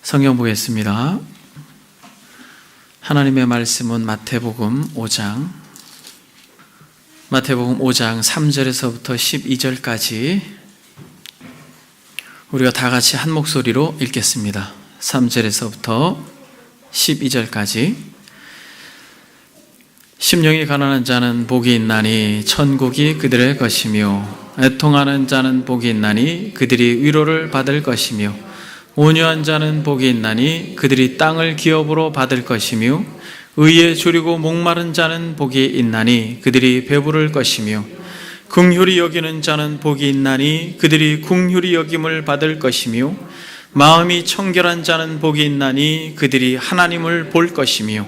성경 보겠습니다. 하나님의 말씀은 마태복음 5장 3절에서부터 12절까지 우리가 다 같이 한 목소리로 읽겠습니다. 3절에서부터 12절까지. 심령이 가난한 자는 복이 있나니 천국이 그들의 것이며, 애통하는 자는 복이 있나니 그들이 위로를 받을 것이며, 온유한 자는 복이 있나니 그들이 땅을 기업으로 받을 것이며, 의에 줄이고 목마른 자는 복이 있나니 그들이 배부를 것이며, 긍휼히 여기는 자는 복이 있나니 그들이 긍휼히 여김을 받을 것이며, 마음이 청결한 자는 복이 있나니 그들이 하나님을 볼 것이며,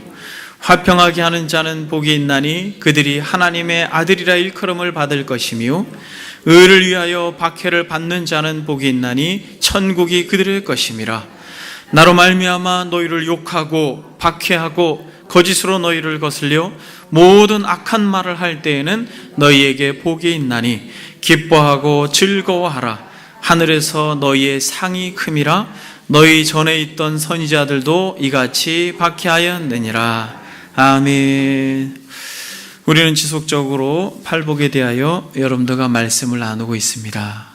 화평하게 하는 자는 복이 있나니 그들이 하나님의 아들이라 일컬음을 받을 것이며, 의를 위하여 박해를 받는 자는 복이 있나니 천국이 그들의 것임이라. 나로 말미암아 너희를 욕하고 박해하고 거짓으로 너희를 거슬려 모든 악한 말을 할 때에는 너희에게 복이 있나니 기뻐하고 즐거워하라. 하늘에서 너희의 상이 큼이라. 너희 전에 있던 선지자들도 이같이 박해하였느니라. 아멘. 우리는 지속적으로 팔복에 대하여 여러분들과 말씀을 나누고 있습니다.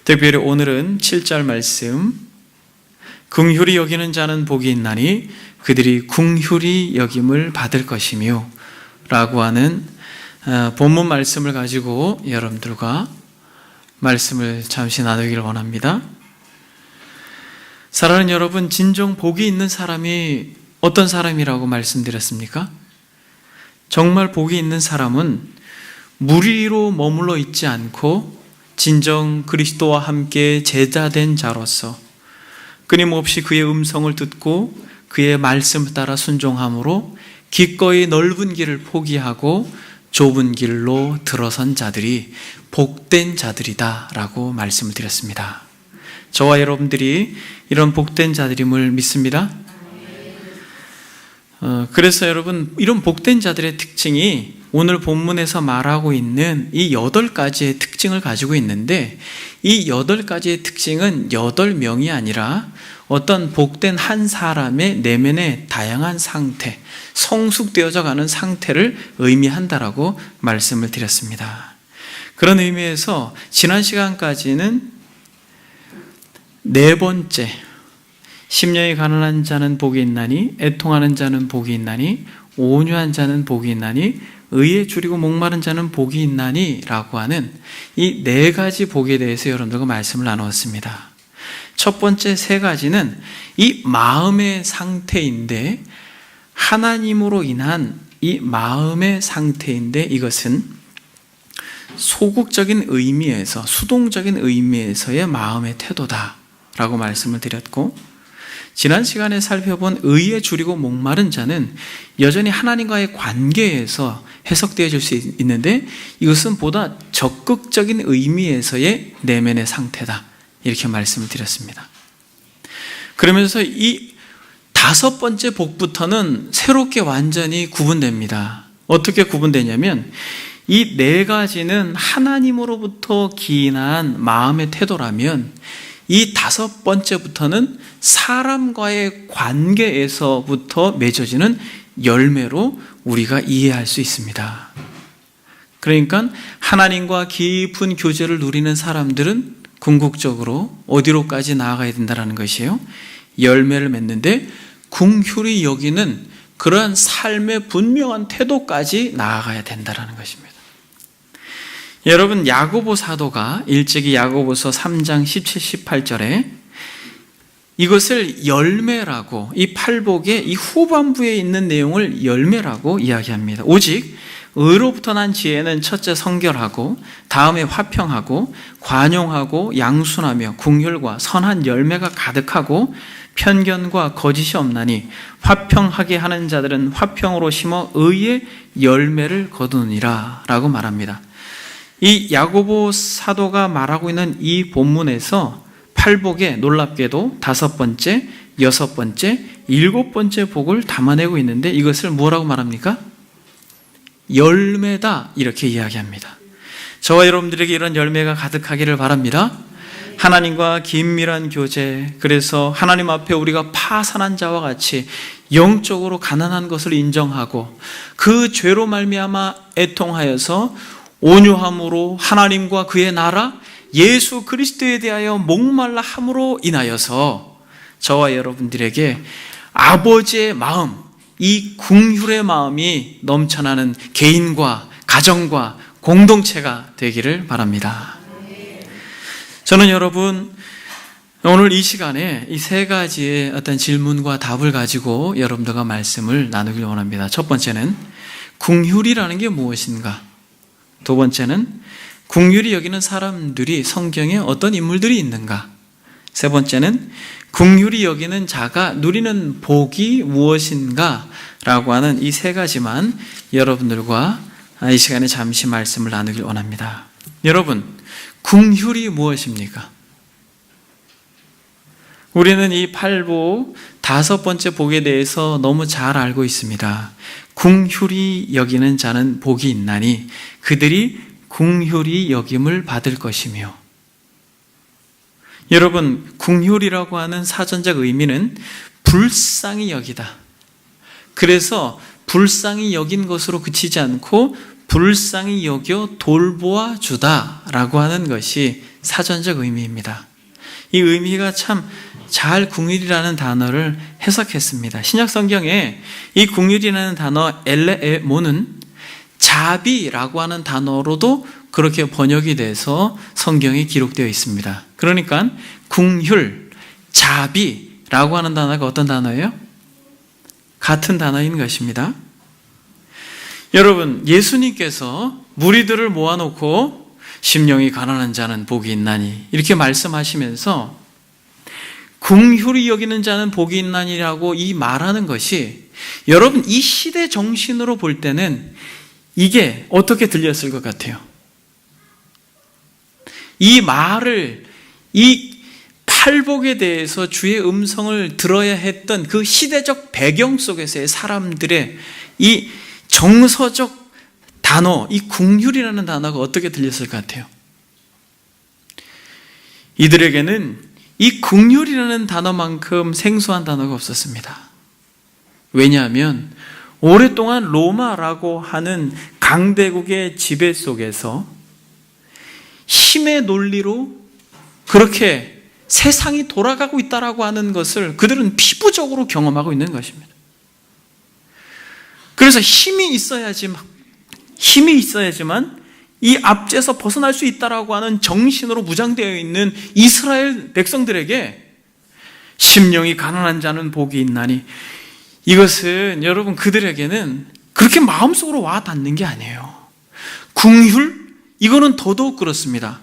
특별히 오늘은 7절 말씀, 긍휼히 여기는 자는 복이 있나니 그들이 긍휼히 여김을 받을 것이며 라고 하는 본문 말씀을 가지고 여러분들과 말씀을 잠시 나누기를 원합니다. 사랑하는 여러분, 진정 복이 있는 사람이 어떤 사람이라고 말씀드렸습니까? 정말 복이 있는 사람은 무리로 머물러 있지 않고 진정 그리스도와 함께 제자된 자로서 끊임없이 그의 음성을 듣고 그의 말씀을 따라 순종함으로 기꺼이 넓은 길을 포기하고 좁은 길로 들어선 자들이 복된 자들이다 라고 말씀을 드렸습니다. 저와 여러분들이 이런 복된 자들임을 믿습니다. 그래서 여러분, 이런 복된 자들의 특징이 오늘 본문에서 말하고 있는 이 8가지의 특징을 가지고 있는데, 이 8가지의 특징은 8명이 아니라 어떤 복된 한 사람의 내면의 다양한 상태, 성숙되어져 가는 상태를 의미한다라고 말씀을 드렸습니다. 그런 의미에서 지난 시간까지는 4번째, 심령이 가난한 자는 복이 있나니, 애통하는 자는 복이 있나니, 온유한 자는 복이 있나니, 의에 줄이고 목마른 자는 복이 있나니 라고 하는 이 4가지 복에 대해서 여러분들과 말씀을 나누었습니다. 첫 번째 3가지는 이 마음의 상태인데, 하나님으로 인한 이 마음의 상태인데, 이것은 소극적인 의미에서, 수동적인 의미에서의 마음의 태도다 라고 말씀을 드렸고, 지난 시간에 살펴본 의에 줄이고 목마른 자는 여전히 하나님과의 관계에서 해석되어질 수 있는데, 이것은 보다 적극적인 의미에서의 내면의 상태다, 이렇게 말씀을 드렸습니다. 그러면서 이 5번째 복부터는 새롭게 완전히 구분됩니다. 어떻게 구분되냐면, 이 4가지는 하나님으로부터 기인한 마음의 태도라면, 이 5번째부터는 사람과의 관계에서부터 맺어지는 열매로 우리가 이해할 수 있습니다. 그러니까 하나님과 깊은 교제를 누리는 사람들은 궁극적으로 어디로까지 나아가야 된다는 것이에요? 열매를 맺는데 긍휼히 여기는 그러한 삶의 분명한 태도까지 나아가야 된다는 것입니다. 여러분, 야고보 사도가 일찍이 야고보서 3장 17, 18절에 이것을 열매라고, 이 팔복의 이 후반부에 있는 내용을 열매라고 이야기합니다. 오직 의로부터 난 지혜는 첫째 성결하고, 다음에 화평하고, 관용하고, 양순하며, 긍휼과 선한 열매가 가득하고, 편견과 거짓이 없나니 화평하게 하는 자들은 화평으로 심어 의의 열매를 거두느니라 라고 말합니다. 이 야고보 사도가 말하고 있는 이 본문에서 팔복에 놀랍게도 5번째, 6번째, 7번째 복을 담아내고 있는데, 이것을 뭐라고 말합니까? 열매다, 이렇게 이야기합니다. 저와 여러분들에게 이런 열매가 가득하기를 바랍니다. 하나님과 긴밀한 교제, 그래서 하나님 앞에 우리가 파산한 자와 같이 영적으로 가난한 것을 인정하고 그 죄로 말미암아 애통하여서 온유함으로 하나님과 그의 나라 예수 그리스도에 대하여 목말라 함으로 인하여서 저와 여러분들에게 아버지의 마음, 이 긍휼의 마음이 넘쳐나는 개인과 가정과 공동체가 되기를 바랍니다. 저는 여러분 오늘 이 시간에 이 세 가지의 어떤 질문과 답을 가지고 여러분들과 말씀을 나누길 원합니다. 첫 번째는 긍휼이라는 게 무엇인가? 두 번째는 긍휼히 여기는 사람들이 성경에 어떤 인물들이 있는가? 세 번째는 긍휼히 여기는 자가 누리는 복이 무엇인가? 라고 하는 이 세 가지만 여러분들과 이 시간에 잠시 말씀을 나누길 원합니다. 여러분, 긍휼이 무엇입니까? 우리는 이 팔복 다섯 번째 복에 대해서 너무 잘 알고 있습니다. 긍휼히 여기는 자는 복이 있나니 그들이 긍휼히 여김을 받을 것이며, 여러분, 긍휼이라고 하는 사전적 의미는 불쌍히 여기다. 그래서 불쌍히 여긴 것으로 그치지 않고 불쌍히 여겨 돌보아 주다라고 하는 것이 사전적 의미입니다. 이 의미가 참 잘 긍휼이라는 단어를 해석했습니다. 신약 성경에 이 긍휼이라는 단어 엘레모는 자비라고 하는 단어로도 그렇게 번역이 돼서 성경에 기록되어 있습니다. 그러니까 긍휼, 자비라고 하는 단어가 어떤 단어예요? 같은 단어인 것입니다. 여러분, 예수님께서 무리들을 모아놓고 심령이 가난한 자는 복이 있나니 이렇게 말씀하시면서 긍휼히 여기는 자는 복이 있나니라고 이 말하는 것이, 여러분 이 시대 정신으로 볼 때는 이게 어떻게 들렸을 것 같아요? 이 말을, 이 팔복에 대해서 주의 음성을 들어야 했던 그 시대적 배경 속에서의 사람들의 이 정서적 단어, 이 긍휼이라는 단어가 어떻게 들렸을 것 같아요? 이들에게는 이 긍휼이라는 단어만큼 생소한 단어가 없었습니다. 왜냐하면 오랫동안 로마라고 하는 강대국의 지배 속에서 힘의 논리로 그렇게 세상이 돌아가고 있다라고 하는 것을 그들은 피부적으로 경험하고 있는 것입니다. 그래서 힘이 있어야지만 이 압제에서 벗어날 수 있다라고 하는 정신으로 무장되어 있는 이스라엘 백성들에게 심령이 가난한 자는 복이 있나니, 이것은 여러분 그들에게는 그렇게 마음속으로 와 닿는 게 아니에요. 긍휼? 이거는 더더욱 그렇습니다.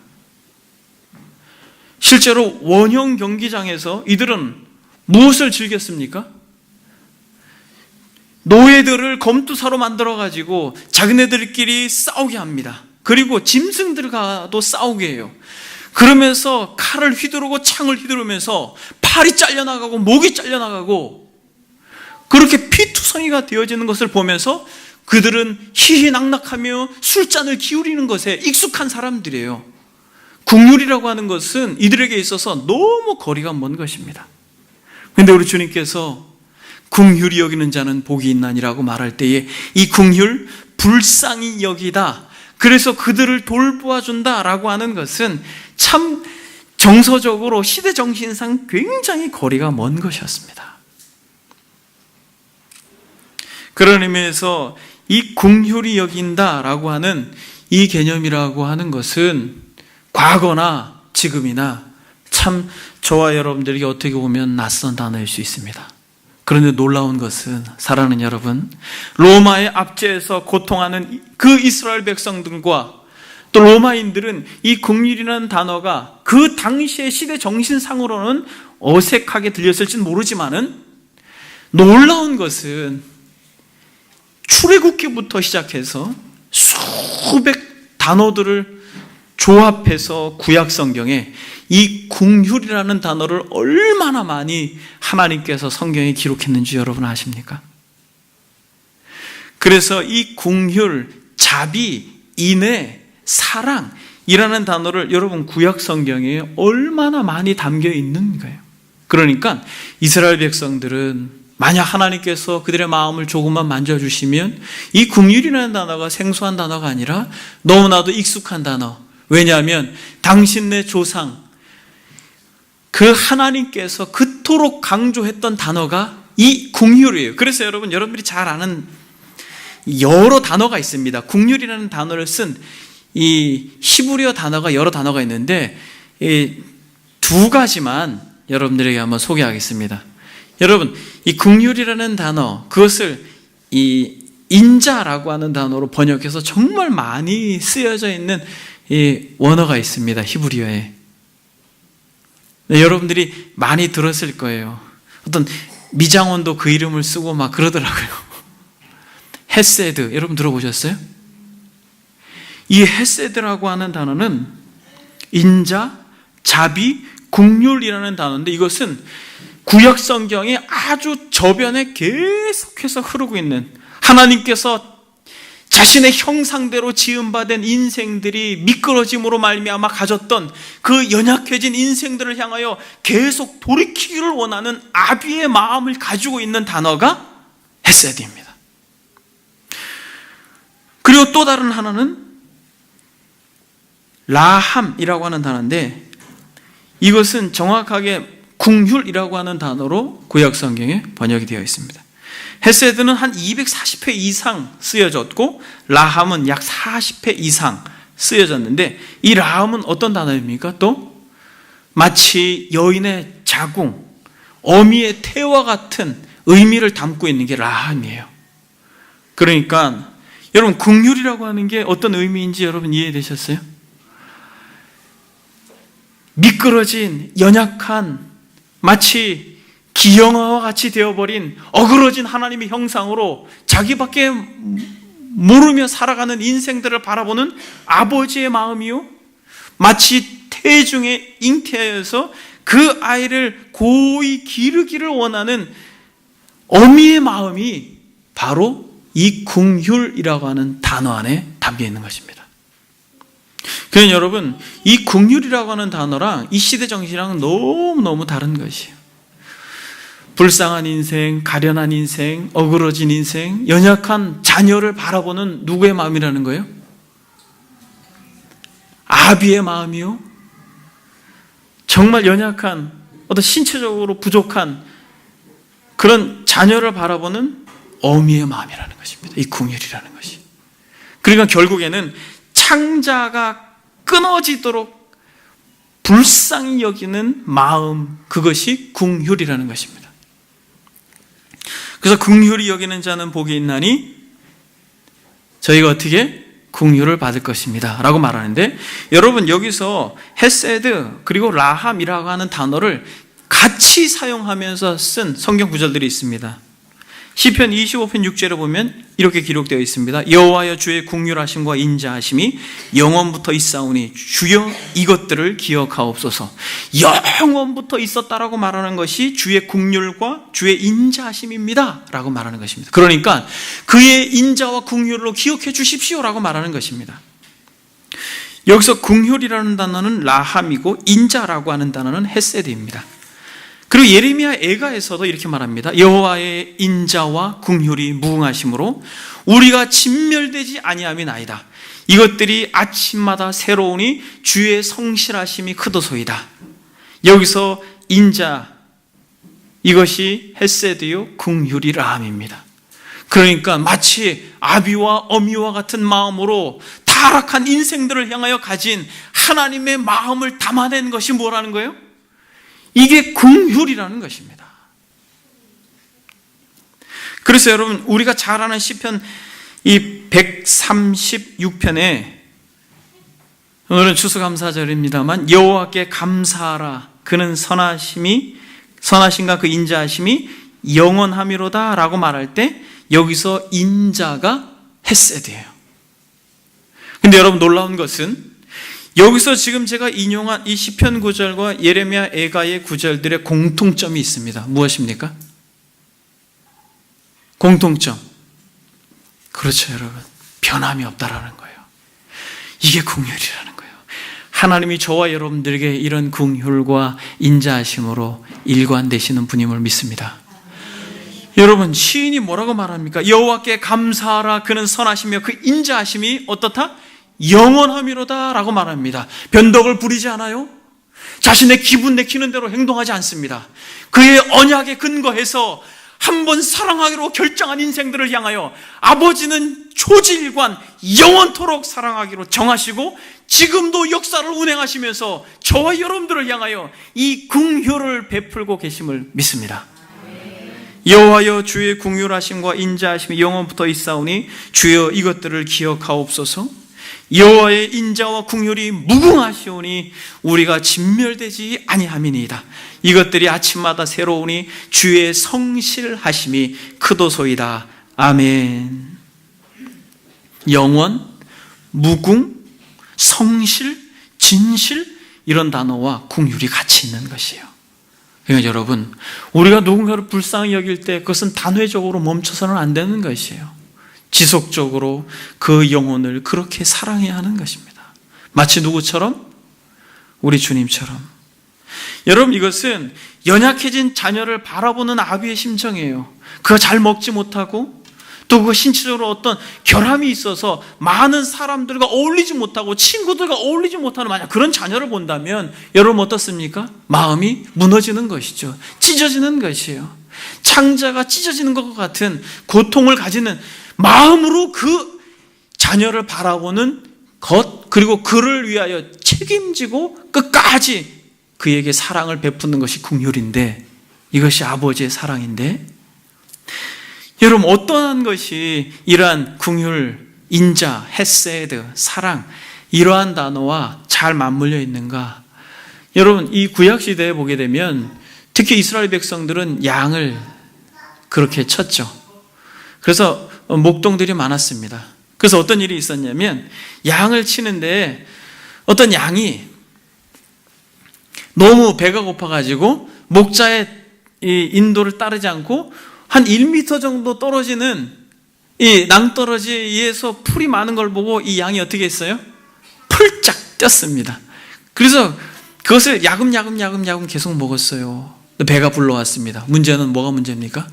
실제로 원형 경기장에서 이들은 무엇을 즐겼습니까? 노예들을 검투사로 만들어가지고 자기네들끼리 싸우게 합니다. 그리고 짐승들과도 싸우게 해요. 그러면서 칼을 휘두르고 창을 휘두르면서 팔이 잘려나가고 목이 잘려나가고 그렇게 피투성이가 되어지는 것을 보면서 그들은 희희낙낙하며 술잔을 기울이는 것에 익숙한 사람들이에요. 긍휼이라고 하는 것은 이들에게 있어서 너무 거리가 먼 것입니다. 그런데 우리 주님께서 긍휼히 여기는 자는 복이 있나니라고 말할 때에 이 긍휼, 불쌍히 여기다, 그래서 그들을 돌보아 준다라고 하는 것은 참 정서적으로 시대 정신상 굉장히 거리가 먼 것이었습니다. 그런 의미에서 이 긍휼히 여긴다라고 하는 이 개념이라고 하는 것은 과거나 지금이나 참 저와 여러분들에게 어떻게 보면 낯선 단어일 수 있습니다. 그런데 놀라운 것은, 사랑하는 여러분, 로마의 압제에서 고통하는 그 이스라엘 백성들과 또 로마인들은 이 긍휼이라는 단어가 그 당시의 시대 정신상으로는 어색하게 들렸을지는 모르지만은, 놀라운 것은 출애굽기부터 시작해서 수백 단어들을 조합해서 구약 성경에 이 긍휼이라는 단어를 얼마나 많이 하나님께서 성경에 기록했는지 여러분 아십니까? 그래서 이 긍휼, 자비, 인애, 사랑, 이라는 단어를 여러분 구약 성경에 얼마나 많이 담겨 있는 거예요. 그러니까 이스라엘 백성들은 만약 하나님께서 그들의 마음을 조금만 만져주시면 이 긍휼이라는 단어가 생소한 단어가 아니라 너무나도 익숙한 단어. 왜냐하면 당신네 조상 그 하나님께서 그토록 강조했던 단어가 이 긍휼이에요. 그래서 여러분들이 잘 아는 여러 단어가 있습니다. 긍휼이라는 단어를 쓴 이 히브리어 단어가 여러 단어가 있는데 이 두 가지만 여러분들에게 한번 소개하겠습니다. 여러분, 이 긍휼이라는 단어, 그것을 이 인자라고 하는 단어로 번역해서 정말 많이 쓰여져 있는 이 원어가 있습니다. 히브리어에. 네, 여러분들이 많이 들었을 거예요. 어떤 미장원도 그 이름을 쓰고 막 그러더라고요. 헤세드, 여러분 들어보셨어요? 이 헤세드라고 하는 단어는 인자, 자비, 긍휼이라는 단어인데 이것은 구약 성경에 아주 저변에 계속해서 흐르고 있는 하나님께서 자신의 형상대로 지음받은 인생들이 미끄러짐으로 말미암아 가졌던 그 연약해진 인생들을 향하여 계속 돌이키기를 원하는 아비의 마음을 가지고 있는 단어가 헤세드입니다. 그리고 또 다른 하나는 라함이라고 하는 단어인데 이것은 정확하게 긍휼이라고 하는 단어로 구약 성경에 번역이 되어 있습니다. 헤세드는 한 240회 이상 쓰여졌고 라함은 약 40회 이상 쓰여졌는데 이 라함은 어떤 단어입니까? 또 마치 여인의 자궁, 어미의 태와 같은 의미를 담고 있는 게 라함이에요. 그러니까 여러분 긍휼이라고 하는 게 어떤 의미인지 여러분 이해되셨어요? 미끄러진 연약한 마치 기형아와 같이 되어버린 어그러진 하나님의 형상으로 자기밖에 모르며 살아가는 인생들을 바라보는 아버지의 마음이요, 마치 태중에 잉태하여서 그 아이를 고이 기르기를 원하는 어미의 마음이 바로 이 긍휼이라고 하는 단어 안에 담겨 있는 것입니다. 그러니 여러분, 이 긍휼이라고 하는 단어랑 이 시대 정신이랑 너무너무 다른 것이에요. 불쌍한 인생, 가련한 인생, 어그러진 인생, 연약한 자녀를 바라보는 누구의 마음이라는 거예요? 아비의 마음이요. 정말 연약한, 어떤 신체적으로 부족한 그런 자녀를 바라보는 어미의 마음이라는 것입니다. 이 긍휼이라는 것이. 그러니까 결국에는 창자가 끊어지도록 불쌍히 여기는 마음, 그것이 긍휼이라는 것입니다. 그래서 긍휼히 여기는 자는 복이 있나니 저희가 어떻게 긍휼을 받을 것입니다 라고 말하는데, 여러분 여기서 헤세드 그리고 라함이라고 하는 단어를 같이 사용하면서 쓴 성경 구절들이 있습니다. 시편 25편 6절에 보면 이렇게 기록되어 있습니다. 여호와여 주의 긍휼하심과 인자하심이 영원부터 있사오니 주여 이것들을 기억하옵소서. 영원부터 있었다라고 말하는 것이 주의 긍휼과 주의 인자하심입니다 라고 말하는 것입니다. 그러니까 그의 인자와 긍휼로 기억해 주십시오 라고 말하는 것입니다. 여기서 긍휼이라는 단어는 라함이고 인자라고 하는 단어는 헤세드입니다. 그리고 예레미야 애가에서도 이렇게 말합니다. 여호와의 인자와 긍휼이 무궁하심으로 우리가 진멸되지 아니함이 나이다. 이것들이 아침마다 새로우니 주의 성실하심이 크도소이다. 여기서 인자, 이것이 헤세드요 긍휼이 라함입니다. 그러니까 마치 아비와 어미와 같은 마음으로 타락한 인생들을 향하여 가진 하나님의 마음을 담아낸 것이 뭐라는 거예요? 이게 긍휼이라는 것입니다. 그래서 여러분 우리가 잘 아는 시편 이 136편에, 오늘은 추수감사절입니다만 여호와께 감사하라 그는 선하심과 그 인자하심이 영원함이로다 라고 말할 때 여기서 인자가 헤세드예요. 근데 여러분 놀라운 것은 여기서 지금 제가 인용한 이 시편 구절과 예레미야 애가의 구절들의 공통점이 있습니다. 무엇입니까? 공통점. 그렇죠, 여러분. 변함이 없다라는 거예요. 이게 긍휼이라는 거예요. 하나님이 저와 여러분들에게 이런 긍휼과 인자하심으로 일관되시는 분임을 믿습니다. 여러분, 시인이 뭐라고 말합니까? 여호와께 감사하라, 그는 선하시며 그 인자하심이 어떻다? 영원함이로다 라고 말합니다. 변덕을 부리지 않아요. 자신의 기분 내키는 대로 행동하지 않습니다. 그의 언약에 근거해서 한번 사랑하기로 결정한 인생들을 향하여 아버지는 초지일관 영원토록 사랑하기로 정하시고 지금도 역사를 운행하시면서 저와 여러분들을 향하여 이 긍휼을 베풀고 계심을 믿습니다. 여호와여, 주의 긍휼하심과 인자하심이 영원부터 있사오니 주여 이것들을 기억하옵소서. 여호와의 인자와 긍휼이 무궁하시오니 우리가 진멸되지 아니함이니이다. 이것들이 아침마다 새로우니 주의 성실하심이 크도소이다. 아멘. 영원, 무궁, 성실, 진실, 이런 단어와 긍휼이 같이 있는 것이에요. 그러니까 여러분, 우리가 누군가를 불쌍히 여길 때 그것은 단회적으로 멈춰서는 안 되는 것이에요. 지속적으로 그 영혼을 그렇게 사랑해야 하는 것입니다. 마치 누구처럼? 우리 주님처럼. 여러분, 이것은 연약해진 자녀를 바라보는 아비의 심정이에요. 그가 잘 먹지 못하고 또 그 신체적으로 어떤 결함이 있어서 많은 사람들과 어울리지 못하고 친구들과 어울리지 못하는 만약 그런 자녀를 본다면 여러분 어떻습니까? 마음이 무너지는 것이죠. 찢어지는 것이에요. 창자가 찢어지는 것과 같은 고통을 가지는 마음으로 그 자녀를 바라보는 것, 그리고 그를 위하여 책임지고 끝까지 그에게 사랑을 베푸는 것이 긍휼인데, 이것이 아버지의 사랑인데, 여러분 어떠한 것이 이러한 긍휼, 인자, 헤세드, 사랑, 이러한 단어와 잘 맞물려 있는가? 여러분, 이 구약시대에 보게 되면 특히 이스라엘 백성들은 양을 그렇게 쳤죠. 그래서 목동들이 많았습니다. 그래서 어떤 일이 있었냐면 양을 치는데 어떤 양이 너무 배가 고파가지고 목자의 이 인도를 따르지 않고 한 1m 정도 떨어지는 이 낭떠러지에서 풀이 많은 걸 보고 이 양이 어떻게 했어요? 펄짝 뛰었습니다. 그래서 그것을 야금야금 계속 먹었어요. 배가 불러왔습니다. 문제는 뭐가 문제입니까?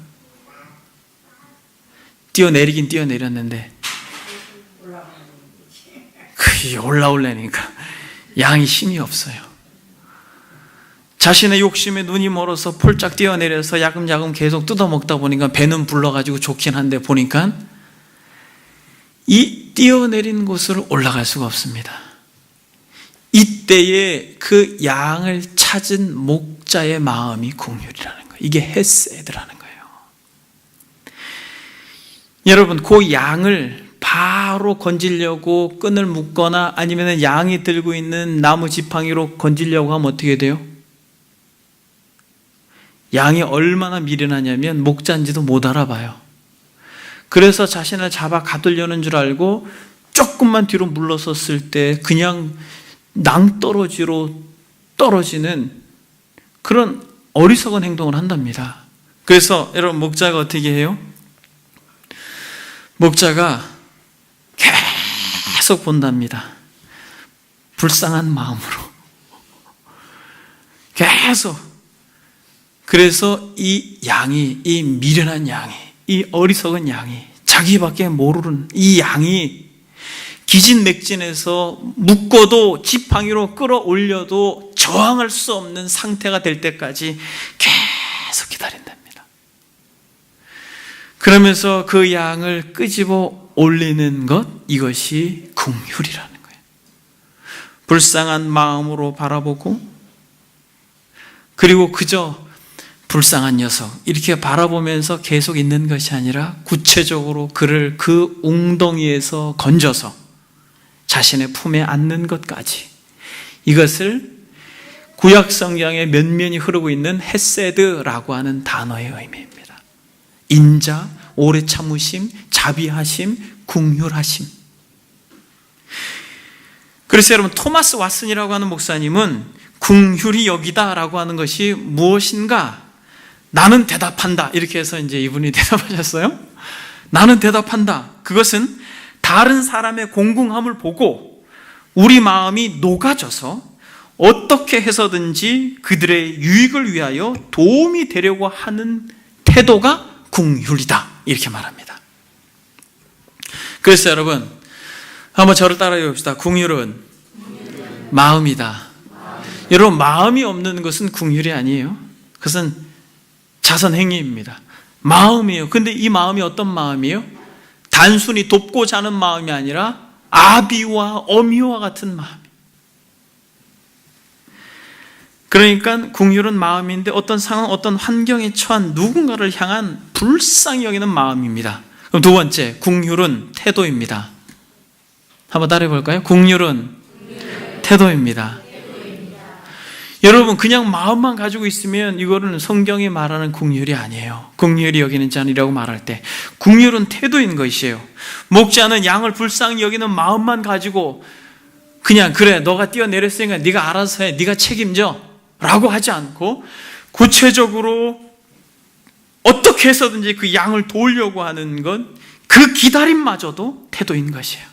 뛰어내리긴 뛰어내렸는데 그게 올라오려니까 양이 힘이 없어요. 자신의 욕심에 눈이 멀어서 폴짝 뛰어내려서 야금야금 계속 뜯어먹다 보니까 배는 불러가지고 좋긴 한데 보니까 이 뛰어내린 곳을 올라갈 수가 없습니다. 이때에 그 양을 찾은 목자의 마음이 긍휼이라는 거예요. 이게 헤세드라는 거예요. 여러분, 그 양을 바로 건지려고 끈을 묶거나 아니면 양이 들고 있는 나무 지팡이로 건지려고 하면 어떻게 돼요? 양이 얼마나 미련하냐면 목자인지도 못 알아봐요. 그래서 자신을 잡아 가두려는 줄 알고 조금만 뒤로 물러섰을 때 그냥 낭떠러지로 떨어지는 그런 어리석은 행동을 한답니다. 그래서 여러분, 목자가 어떻게 해요? 목자가 계속 본답니다. 불쌍한 마음으로 계속. 그래서 이 양이, 이 미련한 양이, 이 어리석은 양이, 자기밖에 모르는 이 양이 기진맥진해서 묶어도 지팡이로 끌어올려도 저항할 수 없는 상태가 될 때까지 계속 기다린답니다. 그러면서 그 양을 끄집어 올리는 것, 이것이 긍휼이라는 거예요. 불쌍한 마음으로 바라보고, 그리고 그저 불쌍한 녀석 이렇게 바라보면서 계속 있는 것이 아니라 구체적으로 그를 그 웅덩이에서 건져서 자신의 품에 안는 것까지, 이것을 구약 성경에 면면이 흐르고 있는 헤세드라고 하는 단어의 의미입니다. 인자, 오래 참으심, 자비하심, 긍휼하심. 그래서 여러분, 토마스 왓슨이라고 하는 목사님은 긍휼히 여기다라고 하는 것이 무엇인가? 나는 대답한다. 이렇게 해서 이제 이분이 대답하셨어요. 나는 대답한다. 그것은 다른 사람의 공공함을 보고 우리 마음이 녹아져서 어떻게 해서든지 그들의 유익을 위하여 도움이 되려고 하는 태도가 긍휼이다, 이렇게 말합니다. 그래서 여러분, 한번 저를 따라해 봅시다. 긍휼은 마음이다. 여러분, 마음이 없는 것은 긍휼이 아니에요. 그것은 자선 행위입니다. 마음이에요. 근데 이 마음이 어떤 마음이에요? 단순히 돕고자 하는 마음이 아니라 아비와 어미와 같은 마음. 그러니까 긍휼은 마음인데 어떤 상황, 어떤 환경에 처한 누군가를 향한 불쌍히 여기는 마음입니다. 그럼 두 번째, 긍휼은 태도입니다. 한번 따라해 볼까요? 긍휼은 태도입니다. 여러분, 그냥 마음만 가지고 있으면 이거는 성경이 말하는 긍휼이 아니에요. 긍휼히 여기는 자니라고 말할 때 긍휼은 태도인 것이에요. 먹지 않은 양을 불쌍히 여기는 마음만 가지고 그냥 그래, 너가 뛰어내렸으니까 네가 알아서 해, 네가 책임져 라고 하지 않고 구체적으로 어떻게 해서든지 그 양을 도우려고 하는 건 그 기다림마저도 태도인 것이에요.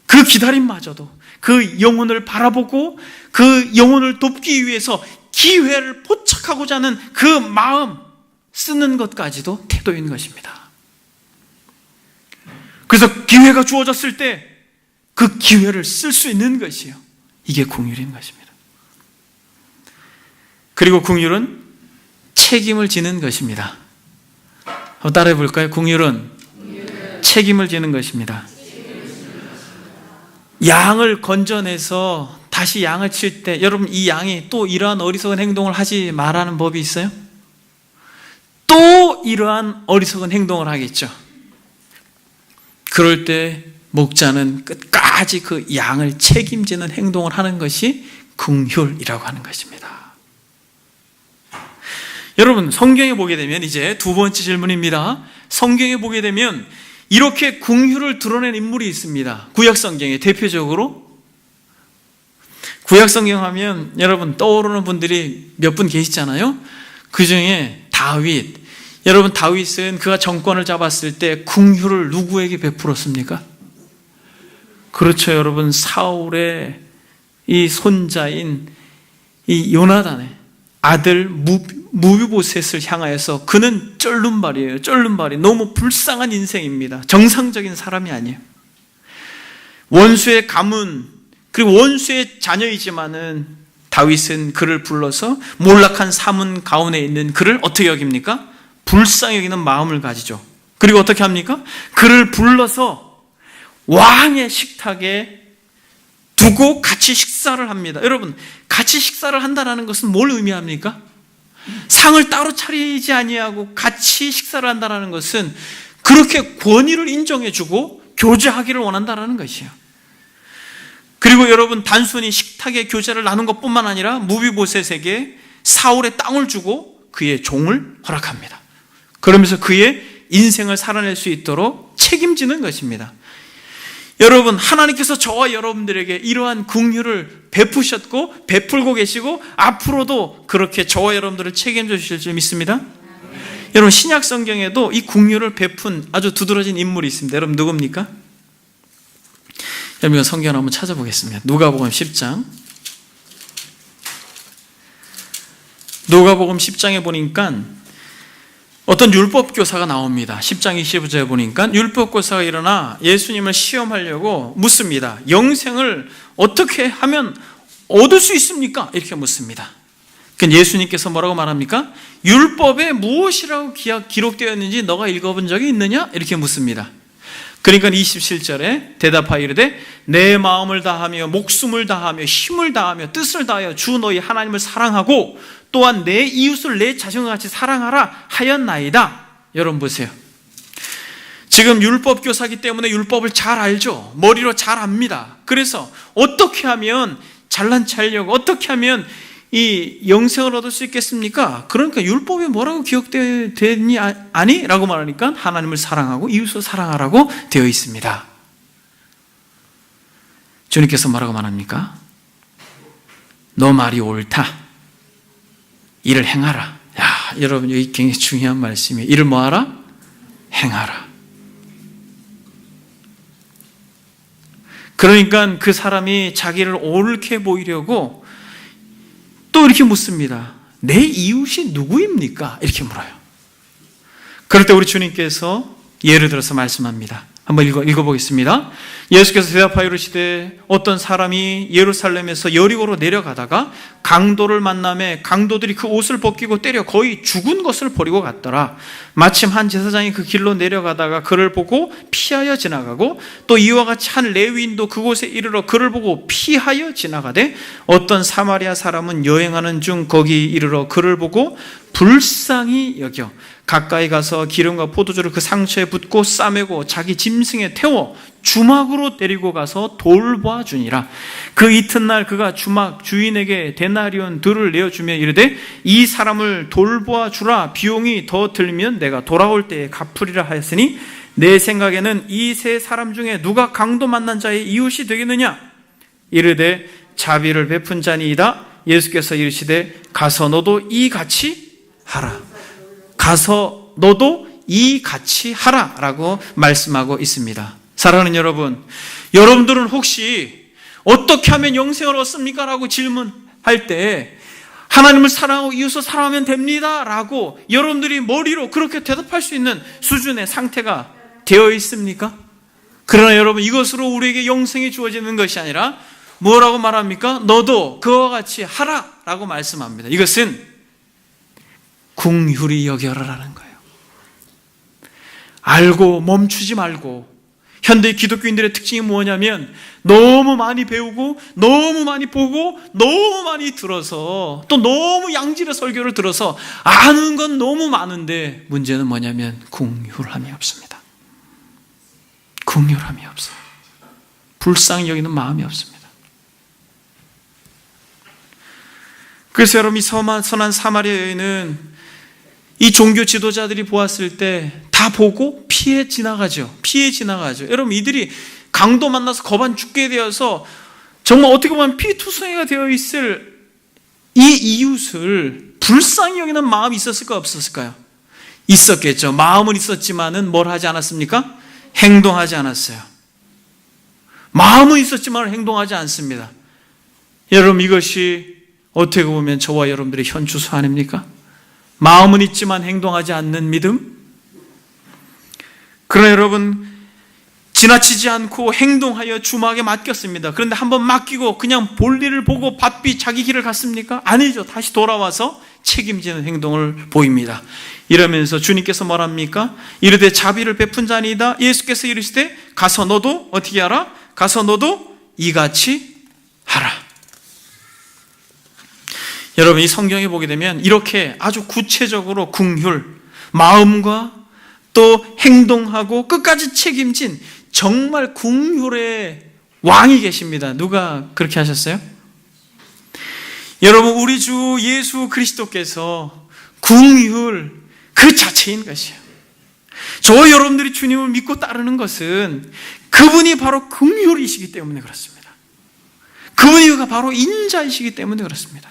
그 기다림마저도 그 영혼을 바라보고 그 영혼을 돕기 위해서 기회를 포착하고자 하는 그 마음 쓰는 것까지도 태도인 것입니다. 그래서 기회가 주어졌을 때 그 기회를 쓸 수 있는 것이에요. 이게 긍휼인 것입니다. 그리고 긍휼은 책임을 지는 것입니다. 한번 따라해 볼까요? 긍휼은 책임을 지는 것입니다. 양을 건져내서 다시 양을 칠 때 여러분, 이 양이 또 이러한 어리석은 행동을 하지 말라는 법이 있어요? 또 이러한 어리석은 행동을 하겠죠. 그럴 때 목자는 끝까지 그 양을 책임지는 행동을 하는 것이 긍휼이라고 하는 것입니다. 여러분, 성경에 보게 되면 이제 두 번째 질문입니다. 성경에 보게 되면 이렇게 긍휼을 드러낸 인물이 있습니다. 구약 성경에 대표적으로 구약 성경 하면 여러분 떠오르는 분들이 몇 분 계시잖아요. 그 중에 다윗. 여러분, 다윗은 그가 정권을 잡았을 때 긍휼을 누구에게 베풀었습니까? 그렇죠, 여러분. 사울의 이 손자인 이 요나단의 아들 무비보셋을 향하여서, 그는 쩔눈발이에요. 쩔눈발이. 너무 불쌍한 인생입니다. 정상적인 사람이 아니에요. 원수의 가문, 그리고 원수의 자녀이지만은 다윗은 그를 불러서 몰락한 사문 가운데 있는 그를 어떻게 여깁니까? 불쌍히 여기는 마음을 가지죠. 그리고 어떻게 합니까? 그를 불러서 왕의 식탁에 두고 같이 식사를 합니다. 여러분, 같이 식사를 한다는 것은 뭘 의미합니까? 상을 따로 차리지 아니하고 같이 식사를 한다는 것은 그렇게 권위를 인정해주고 교제하기를 원한다는 것이에요. 그리고 여러분, 단순히 식탁에 교제를 나눈 것뿐만 아니라 무비보셋에게 사울의 땅을 주고 그의 종을 허락합니다. 그러면서 그의 인생을 살아낼 수 있도록 책임지는 것입니다. 여러분, 하나님께서 저와 여러분들에게 이러한 긍휼을 베푸셨고 베풀고 계시고 앞으로도 그렇게 저와 여러분들을 책임져 주실 줄 믿습니다. 여러분, 신약 성경에도 이 긍휼을 베푼 아주 두드러진 인물이 있습니다. 여러분, 누굽니까? 여러분, 성경을 한번 찾아보겠습니다. 누가복음 10장. 누가복음 10장에 보니까 어떤 율법교사가 나옵니다. 10장 25절에 보니까 율법교사가 일어나 예수님을 시험하려고 묻습니다. 영생을 어떻게 하면 얻을 수 있습니까? 이렇게 묻습니다. 그러니까 예수님께서 뭐라고 말합니까? 율법에 무엇이라고 기록되어 있는지 너가 읽어본 적이 있느냐? 이렇게 묻습니다. 그러니까 27절에 대답하여 이르되 내 마음을 다하며 목숨을 다하며 힘을 다하며 뜻을 다하여 주 너희 하나님을 사랑하고 또한 내 이웃을 내 자신과 같이 사랑하라 하였나이다. 여러분 보세요. 지금 율법교사이기 때문에 율법을 잘 알죠. 머리로 잘 압니다. 그래서 어떻게 하면 잘난 체 하려고, 어떻게 하면 이 영생을 얻을 수 있겠습니까? 그러니까 율법에 뭐라고 기억되니 아니? 라고 말하니까 하나님을 사랑하고 이웃을 사랑하라고 되어 있습니다. 주님께서 뭐라고 말합니까? 너 말이 옳다. 이를 행하라. 야, 여러분, 여기 굉장히 중요한 말씀이에요. 이를 뭐하라? 행하라. 그러니까 그 사람이 자기를 옳게 보이려고 또 이렇게 묻습니다. 내 이웃이 누구입니까? 이렇게 물어요. 그럴 때 우리 주님께서 예를 들어서 말씀합니다. 한번 읽어보겠습니다. 예수께서 대답하여 이르시되 어떤 사람이 예루살렘에서 여리고로 내려가다가 강도를 만나매 강도들이 그 옷을 벗기고 때려 거의 죽은 것을 버리고 갔더라. 마침 한 제사장이 그 길로 내려가다가 그를 보고 피하여 지나가고 또 이와 같이 한 레위인도 그곳에 이르러 그를 보고 피하여 지나가되 어떤 사마리아 사람은 여행하는 중 거기 이르러 그를 보고 불쌍히 여겨 가까이 가서 기름과 포도주를 그 상처에 붓고 싸매고 자기 짐승에 태워 주막으로 데리고 가서 돌봐 주니라. 그 이튿날 그가 주막 주인에게 데나리온 들을 내어주며 이르되 이 사람을 돌봐 주라. 비용이 더 들면 내가 돌아올 때에 갚으리라 하였으니 내 생각에는 이 세 사람 중에 누가 강도 만난 자의 이웃이 되겠느냐? 이르되 자비를 베푼 자니이다. 예수께서 이르시되 가서 너도 이같이 하라. 가서 너도 이같이 하라 라고 말씀하고 있습니다. 사랑하는 여러분, 여러분들은 혹시 어떻게 하면 영생을 얻습니까? 라고 질문할 때 하나님을 사랑하고 이웃을 사랑하면 됩니다 라고 여러분들이 머리로 그렇게 대답할 수 있는 수준의 상태가 되어 있습니까? 그러나 여러분, 이것으로 우리에게 영생이 주어지는 것이 아니라 뭐라고 말합니까? 너도 그와 같이 하라 라고 말씀합니다. 이것은 긍휼히 여겨라라는 거예요. 알고 멈추지 말고. 현대 기독교인들의 특징이 뭐냐면 너무 많이 배우고 너무 많이 보고 너무 많이 들어서 또 너무 양질의 설교를 들어서 아는 건 너무 많은데 문제는 뭐냐면 긍휼함이 없습니다. 긍휼함이 없어요. 불쌍히 여기는 마음이 없습니다. 그래서 여러분, 이 선한 사마리아 여인은 이 종교 지도자들이 보았을 때 다 보고 피해 지나가죠. 여러분, 이들이 강도 만나서 거반 죽게 되어서 정말 어떻게 보면 피투성이가 되어 있을 이 이웃을 불쌍히 여기는 마음이 있었을까 없었을까요? 있었겠죠. 마음은 있었지만은 뭘 하지 않았습니까? 행동하지 않았어요. 마음은 있었지만 행동하지 않습니다. 여러분, 이것이 어떻게 보면 저와 여러분들의 현주소 아닙니까? 마음은 있지만 행동하지 않는 믿음? 그러나 여러분, 지나치지 않고 행동하여 주막에 맡겼습니다. 그런데 한번 맡기고 그냥 볼일을 보고 바삐 자기 길을 갔습니까? 아니죠. 다시 돌아와서 책임지는 행동을 보입니다. 이러면서 주님께서 뭐랍니까? 이르되 자비를 베푼 자니이다. 예수께서 이르시되 가서 너도 어떻게 하라? 가서 너도 이같이 하라. 여러분, 이 성경에 보게 되면 이렇게 아주 구체적으로 긍휼, 마음과 또 행동하고 끝까지 책임진 정말 긍휼의 왕이 계십니다. 누가 그렇게 하셨어요? 여러분, 우리 주 예수 그리스도께서 긍휼 그 자체인 것이에요. 저와 여러분들이 주님을 믿고 따르는 것은 그분이 바로 긍휼이시기 때문에 그렇습니다. 그분이 바로 인자이시기 때문에 그렇습니다.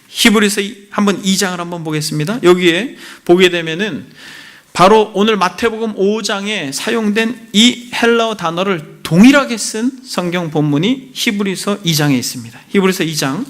히브리서 한번 2장을 한번 보겠습니다. 여기에 보게 되면은 바로 오늘 마태복음 5장에 사용된 이 헬라어 단어를 동일하게 쓴 성경 본문이 히브리서 2장에 있습니다. 히브리서 2장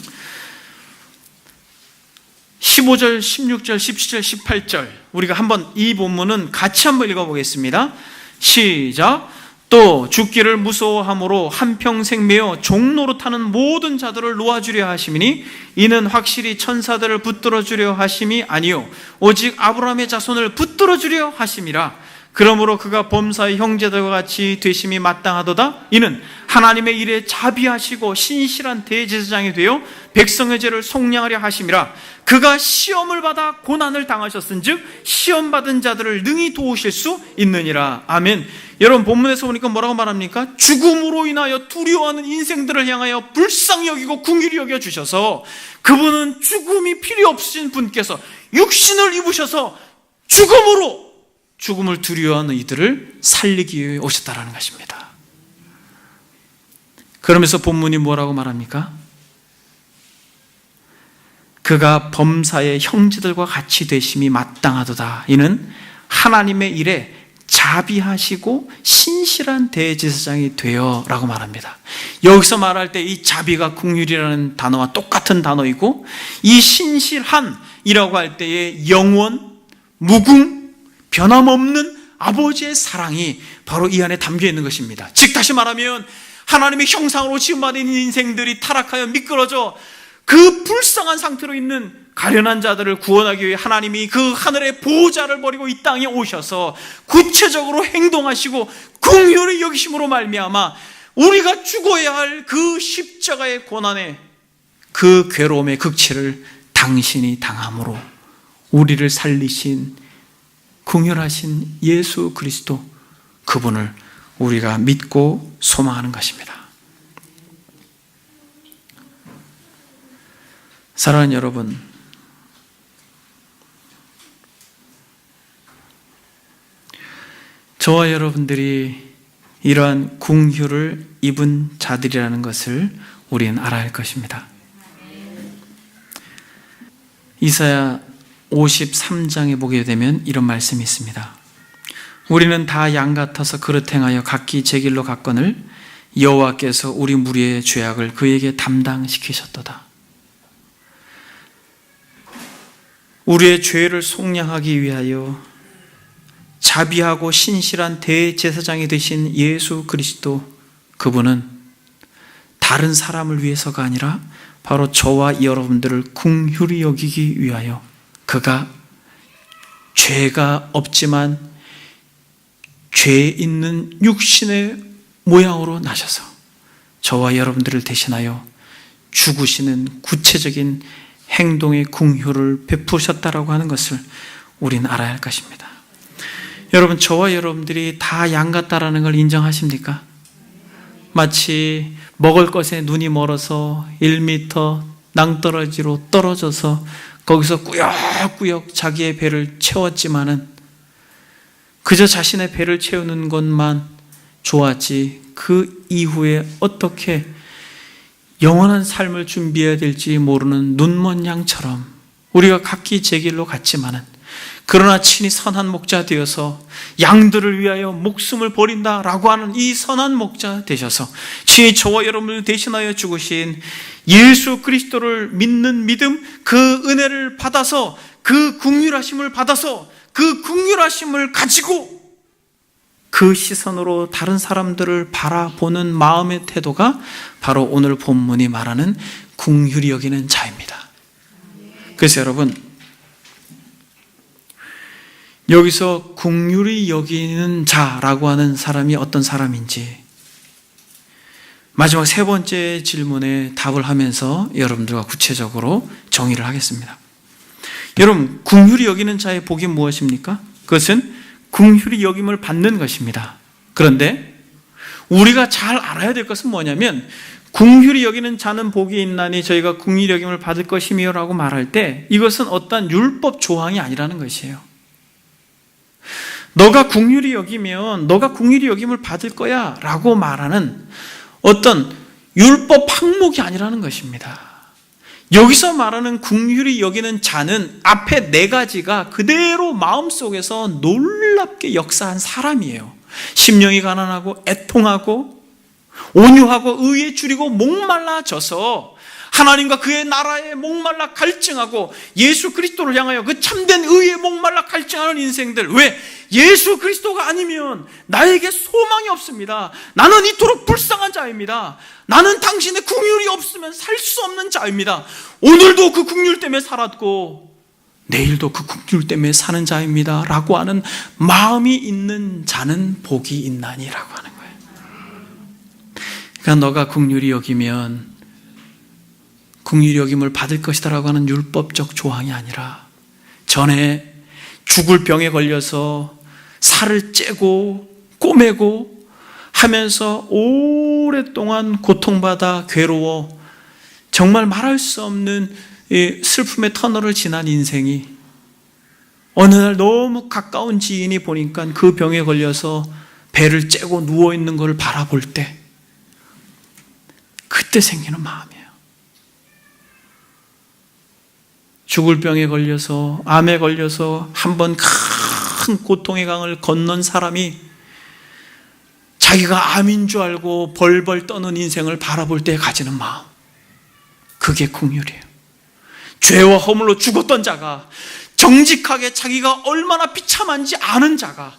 15절, 16절, 17절, 18절 우리가 한번 이 본문은 같이 한번 읽어보겠습니다. 시작. 또 죽기를 무서워함으로 한평생 매어 종노릇하는 모든 자들을 놓아주려 하심이니 이는 확실히 천사들을 붙들어 주려 하심이 아니요 오직 아브라함의 자손을 붙들어 주려 하심이라. 그러므로 그가 범사의 형제들과 같이 되심이 마땅하도다. 이는 하나님의 일에 자비하시고 신실한 대제사장이 되어 백성의 죄를 속량하려 하심이라. 그가 시험을 받아 고난을 당하셨은즉 시험받은 자들을 능히 도우실 수 있느니라. 아멘. 여러분, 본문에서 보니까 뭐라고 말합니까? 죽음으로 인하여 두려워하는 인생들을 향하여 불쌍히 여기고 긍휼히 여겨주셔서 그분은 죽음이 필요 없으신 분께서 육신을 입으셔서 죽음을 두려워하는 이들을 살리기 위해 오셨다라는 것입니다. 그러면서 본문이 뭐라고 말합니까? 그가 범사의 형제들과 같이 되심이 마땅하도다. 이는 하나님의 일에 자비하시고 신실한 대제사장이 되어 라고 말합니다. 여기서 말할 때 이 자비가 긍휼이라는 단어와 똑같은 단어이고, 이 신실한이라고 할 때의 영원, 무궁, 변함없는 아버지의 사랑이 바로 이 안에 담겨 있는 것입니다. 즉 다시 말하면 하나님의 형상으로 지음받은 인생들이 타락하여 미끄러져 그 불쌍한 상태로 있는 가련한 자들을 구원하기 위해 하나님이 그 하늘의 보호자를 버리고 이 땅에 오셔서 구체적으로 행동하시고 긍휼히 여기심으로 말미암아 우리가 죽어야 할 그 십자가의 고난의 그 괴로움의 극치를 당신이 당함으로 우리를 살리신 긍휼하신 예수 그리스도, 그분을 우리가 믿고 소망하는 것입니다. 사랑하는 여러분, 저와 여러분들이 이러한 긍휼을 입은 자들이라는 것을 우리는 알아야 할 것입니다. 이사야 53장에 보게 되면 이런 말씀이 있습니다. 우리는 다 양 같아서 그릇 행하여 각기 제 길로 갔거늘 여호와께서 우리 무리의 죄악을 그에게 담당시키셨도다. 우리의 죄를 속량하기 위하여 자비하고 신실한 대제사장이 되신 예수 그리스도, 그분은 다른 사람을 위해서가 아니라 바로 저와 여러분들을 긍휼히 여기기 위하여 그가 죄가 없지만 죄 있는 육신의 모양으로 나셔서 저와 여러분들을 대신하여 죽으시는 구체적인 행동의 긍휼을 베푸셨다라고 하는 것을 우리는 알아야 할 것입니다. 여러분, 저와 여러분들이 다 양 같다라는 걸 인정하십니까? 마치 먹을 것에 눈이 멀어서 1m 낭떠러지로 떨어져서 거기서 꾸역꾸역 자기의 배를 채웠지만은 그저 자신의 배를 채우는 것만 좋았지 그 이후에 어떻게 영원한 삶을 준비해야 될지 모르는 눈먼 양처럼 우리가 각기 제 길로 갔지만은, 그러나 친히 선한 목자 되어서 양들을 위하여 목숨을 버린다라고 하는 이 선한 목자 되셔서 친히 저와 여러분을 대신하여 죽으신 예수 그리스도를 믿는 믿음, 그 은혜를 받아서 그 긍휼하심을 받아서 그 긍휼하심을 가지고 그 시선으로 다른 사람들을 바라보는 마음의 태도가 바로 오늘 본문이 말하는 긍휼히 여기는 자입니다. 그래서 여러분, 여기서 긍휼히 여기는 자라고 하는 사람이 어떤 사람인지 마지막 세 번째 질문에 답을 하면서 여러분들과 구체적으로 정의를 하겠습니다. 여러분, 긍휼히 여기는 자의 복이 무엇입니까? 그것은 긍휼히 여김을 받는 것입니다. 그런데 우리가 잘 알아야 될 것은 뭐냐면, 긍휼히 여기는 자는 복이 있나니 저희가 긍휼히 여김을 받을 것이며 라고 말할 때 이것은 어떤 율법 조항이 아니라는 것이에요. 너가 긍휼히 여기면 너가 긍휼히 여김을 받을 거야 라고 말하는 어떤 율법 항목이 아니라는 것입니다. 여기서 말하는 긍휼히 여기는 자는 앞에 네 가지가 그대로 마음속에서 놀랍게 역사한 사람이에요. 심령이 가난하고 애통하고 온유하고 의에 줄이고 목말라져서 하나님과 그의 나라에 목말라 갈증하고 예수 그리스도를 향하여 그 참된 의에 목말라 갈증하는 인생들. 왜? 예수 그리스도가 아니면 나에게 소망이 없습니다. 나는 이토록 불쌍한 자입니다. 나는 당신의 긍휼이 없으면 살 수 없는 자입니다. 오늘도 그 긍휼 때문에 살았고 내일도 그 긍휼 때문에 사는 자입니다 라고 하는 마음이 있는 자는 복이 있나니라고 하는 거예요. 그러니까 너가 긍휼히 여기면 긍휼히 여김을 받을 것이다 라고 하는 율법적 조항이 아니라, 전에 죽을 병에 걸려서 살을 째고 꼬매고 하면서 오랫동안 고통받아 괴로워 정말 말할 수 없는 슬픔의 터널을 지난 인생이 어느 날 너무 가까운 지인이 보니까 그 병에 걸려서 배를 째고 누워있는 걸 바라볼 때 그때 생기는 마음이에요. 죽을 병에 걸려서, 암에 걸려서 한번 큰 큰 고통의 강을 건넌 사람이 자기가 암인 줄 알고 벌벌 떠는 인생을 바라볼 때 가지는 마음, 그게 긍휼이에요. 죄와 허물로 죽었던 자가, 정직하게 자기가 얼마나 비참한지 아는 자가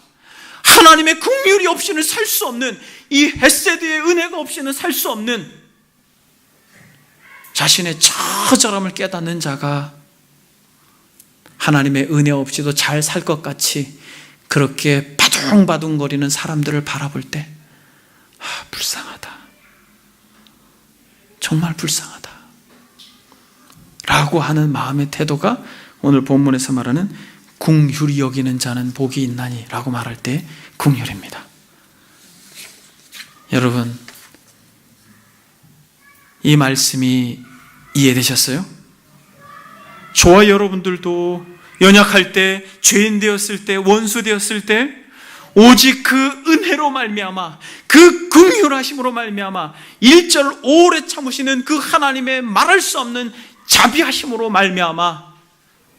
하나님의 긍휼이 없이는 살 수 없는, 이 헤세드의 은혜가 없이는 살 수 없는 자신의 처절함을 깨닫는 자가 하나님의 은혜 없이도 잘 살 것 같이 그렇게 바둥바둥거리는 사람들을 바라볼 때 불쌍하다, 정말 불쌍하다 라고 하는 마음의 태도가 오늘 본문에서 말하는 긍휼히 여기는 자는 복이 있나니 라고 말할 때 긍휼입니다. 여러분, 이 말씀이 이해되셨어요? 저와 여러분들도 연약할 때, 죄인 되었을 때, 원수 되었을 때 오직 그 은혜로 말미암아, 그 긍휼하심으로 말미암아 1절 오래 참으시는 그 하나님의 말할 수 없는 자비하심으로 말미암아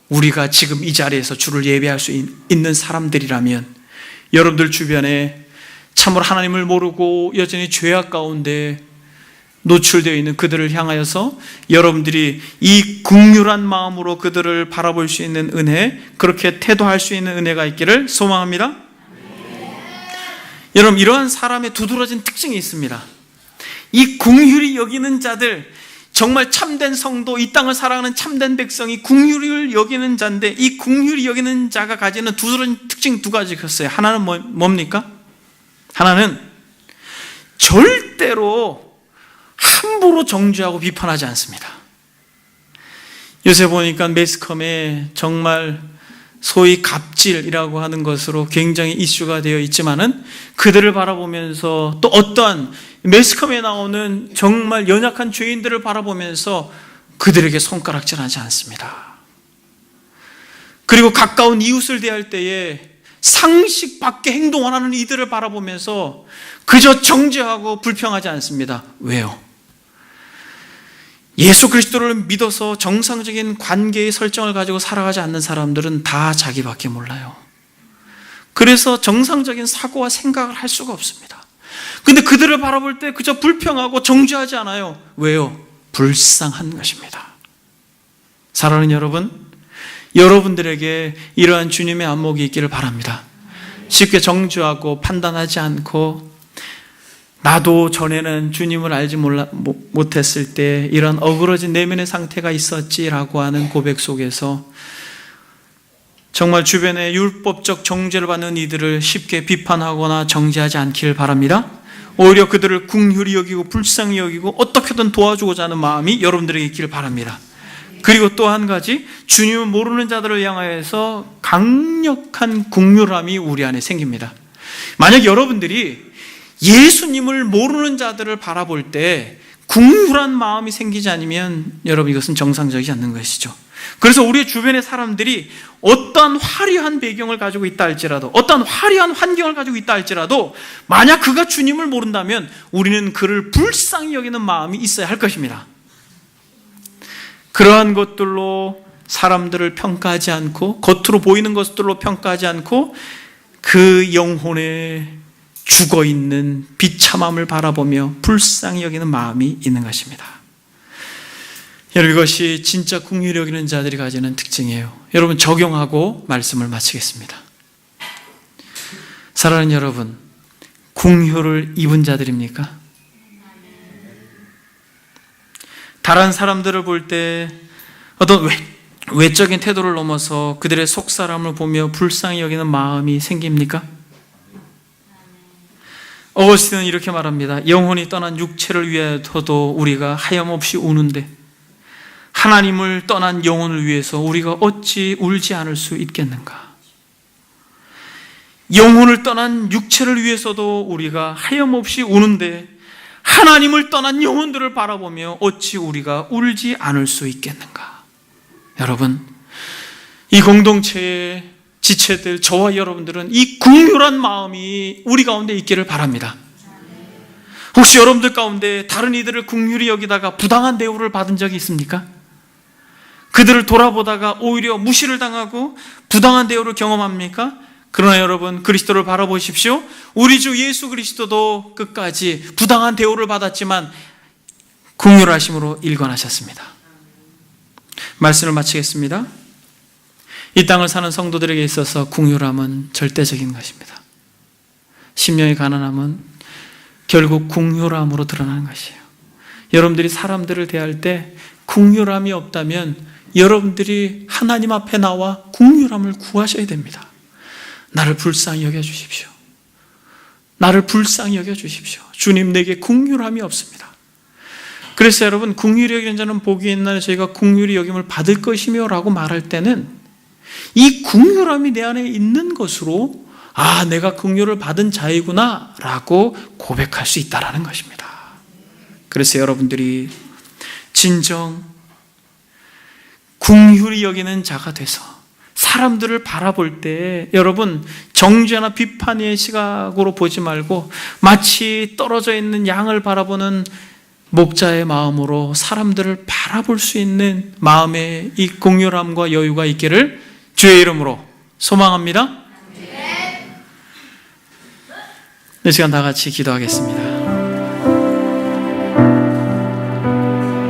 우리가 지금 이 자리에서 주를 예배할 수 있는 사람들이라면, 여러분들 주변에 참으로 하나님을 모르고 여전히 죄악 가운데 노출되어 있는 그들을 향하여서 여러분들이 이 긍휼한 마음으로 그들을 바라볼 수 있는 은혜, 그렇게 태도할 수 있는 은혜가 있기를 소망합니다. 여러분, 이러한 사람의 두드러진 특징이 있습니다. 이 긍휼히 여기는 자들, 정말 참된 성도, 이 땅을 살아가는 참된 백성이 긍휼을 여기는 자인데, 이 긍휼히 여기는 자가 가지는 두드러진 특징 두 가지가 있어요. 하나는 뭡니까? 하나는 절대로 함부로 정죄하고 비판하지 않습니다. 요새 보니까 매스컴에 정말 소위 갑질이라고 하는 것으로 굉장히 이슈가 되어 있지만은, 그들을 바라보면서 또 어떠한 매스컴에 나오는 정말 연약한 죄인들을 바라보면서 그들에게 손가락질하지 않습니다. 그리고 가까운 이웃을 대할 때에 상식 밖의 행동을 하는 이들을 바라보면서 그저 정죄하고 불평하지 않습니다. 왜요? 예수 그리스도를 믿어서 정상적인 관계의 설정을 가지고 살아가지 않는 사람들은 다 자기밖에 몰라요. 그래서 정상적인 사고와 생각을 할 수가 없습니다. 근데 그들을 바라볼 때 그저 불평하고 정죄하지 않아요. 왜요? 불쌍한 것입니다. 사랑하는 여러분, 여러분들에게 이러한 주님의 안목이 있기를 바랍니다. 쉽게 정죄하고 판단하지 않고, 나도 전에는 주님을 알지 못했을 때 이런 어그러진 내면의 상태가 있었지라고 하는 고백 속에서 정말 주변에 율법적 정죄를 받는 이들을 쉽게 비판하거나 정죄하지 않기를 바랍니다. 오히려 그들을 긍휼히 여기고 불쌍히 여기고 어떻게든 도와주고자 하는 마음이 여러분들에게 있기를 바랍니다. 그리고 또 한 가지, 주님을 모르는 자들을 향하여서 강력한 긍휼함이 우리 안에 생깁니다. 만약 여러분들이 예수님을 모르는 자들을 바라볼 때 긍휼한 마음이 생기지 않으면 여러분, 이것은 정상적이지 않는 것이죠. 그래서 우리 주변의 사람들이 어떠한 화려한 배경을 가지고 있다 할지라도, 어떠한 화려한 환경을 가지고 있다 할지라도, 만약 그가 주님을 모른다면 우리는 그를 불쌍히 여기는 마음이 있어야 할 것입니다. 그러한 것들로 사람들을 평가하지 않고, 겉으로 보이는 것들로 평가하지 않고, 그 영혼에 죽어있는 비참함을 바라보며 불쌍히 여기는 마음이 있는 것입니다. 여러분, 이것이 진짜 긍휼히 여기는 자들이 가지는 특징이에요. 여러분, 적용하고 말씀을 마치겠습니다. 사랑하는 여러분, 긍휼을 입은 자들입니까? 다른 사람들을 볼 때 어떤 외적인 태도를 넘어서 그들의 속사람을 보며 불쌍히 여기는 마음이 생깁니까? 어거스틴은 이렇게 말합니다. 영혼이 떠난 육체를 위하여도 우리가 하염없이 우는데 하나님을 떠난 영혼을 위해서 우리가 어찌 울지 않을 수 있겠는가? 영혼을 떠난 육체를 위해서도 우리가 하염없이 우는데 하나님을 떠난 영혼들을 바라보며 어찌 우리가 울지 않을 수 있겠는가? 여러분, 이 공동체의 지체들, 저와 여러분들은 이 긍휼한 마음이 우리 가운데 있기를 바랍니다. 혹시 여러분들 가운데 다른 이들을 긍휼히 여기다가 부당한 대우를 받은 적이 있습니까? 그들을 돌아보다가 오히려 무시를 당하고 부당한 대우를 경험합니까? 그러나 여러분, 그리스도를 바라보십시오. 우리 주 예수 그리스도도 끝까지 부당한 대우를 받았지만 긍휼하심으로 일관하셨습니다. 말씀을 마치겠습니다. 이 땅을 사는 성도들에게 있어서 긍휼함은 절대적인 것입니다. 심령의 가난함은 결국 긍휼함으로 드러나는 것이에요. 여러분들이 사람들을 대할 때 긍휼함이 없다면 여러분들이 하나님 앞에 나와 긍휼함을 구하셔야 됩니다. 나를 불쌍히 여겨주십시오. 나를 불쌍히 여겨주십시오. 주님, 내게 긍휼함이 없습니다. 그래서 여러분, 긍휼히 여기는 자는 복이 있나니 저희가 긍휼히 여김을 받을 것이며 라고 말할 때는 이 긍휼함이 내 안에 있는 것으로 내가 긍휼을 받은 자이구나 라고 고백할 수 있다는 것입니다. 그래서 여러분들이 진정 긍휼히 여기는 자가 돼서 사람들을 바라볼 때 여러분, 정죄나 비판의 시각으로 보지 말고 마치 떨어져 있는 양을 바라보는 목자의 마음으로 사람들을 바라볼 수 있는 마음의 이 긍휼함과 여유가 있기를 주의 이름으로 소망합니다. 이 시간 다 같이 기도하겠습니다.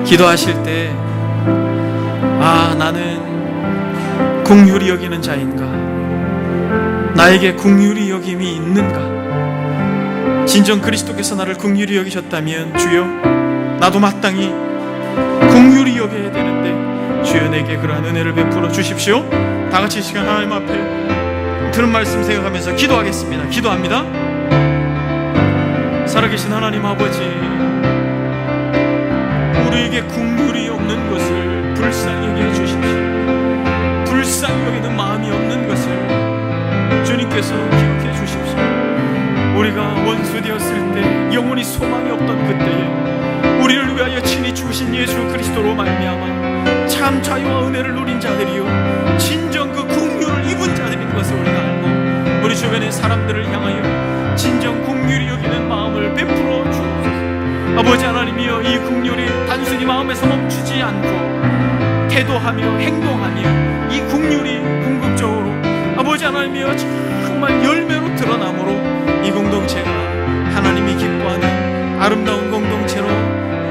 기도하실 때 나는 긍휼히 여기는 자인가? 나에게 긍휼히 여김이 있는가? 진정 그리스도께서 나를 긍휼히 여기셨다면 주여, 나도 마땅히 긍휼히 여겨야 되는데 주여, 내게 그러한 은혜를 베풀어 주십시오. 다 같이 이 시간 하나님 앞에 들은 말씀 생각하면서 기도하겠습니다. 기도합니다. 살아계신 하나님 아버지, 우리에게 긍휼이 없는 것을 불쌍히 여겨 주십시오. 불쌍히 여기는 마음이 없는 것을 주님께서 기억해 주십시오. 우리가 원수 되었을 때, 영원히 소망이 없던 그때에 우리를 위하여 친히 주신 예수 그리스도로 말미암아 참 자유와 은혜를 누린 자들이요, 진정 그 긍휼을 입은 자들인 것을 우리가 알고 우리 주변의 사람들을 향하여 진정 긍휼히 여기는 마음을 베풀어 주옵소서. 아버지 하나님이여, 이 긍휼이 단순히 마음에서 멈추지 않고 태도하며 행동하며 이 긍휼이 궁극적으로 아버지 하나님이여 정말 열매로 드러나므로 이 공동체가 하나님이 기뻐하는 아름다운 공동체로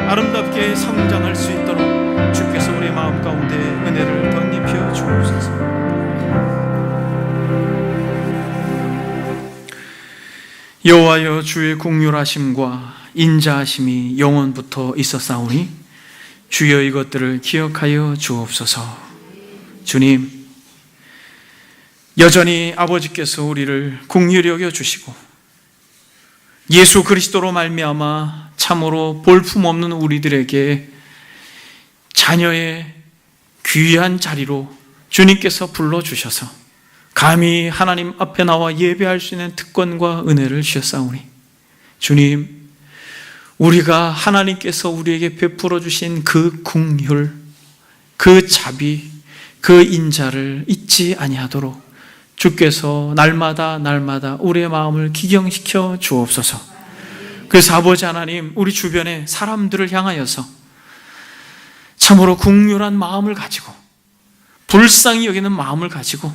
아름답게 성장할 수 있도록 주께서 우리의 마음 가운데 은혜를 덧입혀 주옵소서. 여호와여, 주의 긍휼하심과 인자하심이 영원부터 있었사오니 주여 이것들을 기억하여 주옵소서. 주님, 여전히 아버지께서 우리를 긍휼히 여겨 주시고 예수 그리스도로 말미암아 참으로 볼품없는 우리들에게 자녀의 귀한 자리로 주님께서 불러주셔서 감히 하나님 앞에 나와 예배할 수 있는 특권과 은혜를 주셨사오니 주님, 우리가 하나님께서 우리에게 베풀어 주신 그 긍휼, 그 자비, 그 인자를 잊지 아니하도록 주께서 날마다 우리의 마음을 기경시켜 주옵소서. 그래서 아버지 하나님, 우리 주변의 사람들을 향하여서 참으로 긍휼한 마음을 가지고 불쌍히 여기는 마음을 가지고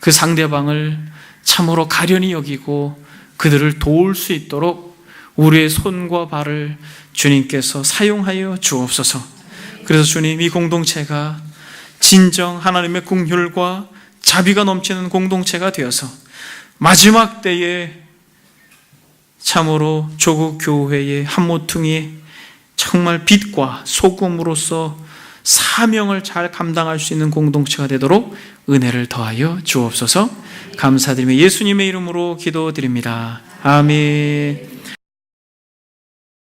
그 상대방을 참으로 가련히 여기고 그들을 도울 수 있도록 우리의 손과 발을 주님께서 사용하여 주옵소서. 그래서 주님, 이 공동체가 진정 하나님의 긍휼과 자비가 넘치는 공동체가 되어서 마지막 때에 참으로 조국 교회의 한 모퉁이 정말 빛과 소금으로서 사명을 잘 감당할 수 있는 공동체가 되도록 은혜를 더하여 주옵소서. 감사드리며 예수님의 이름으로 기도드립니다. 아멘.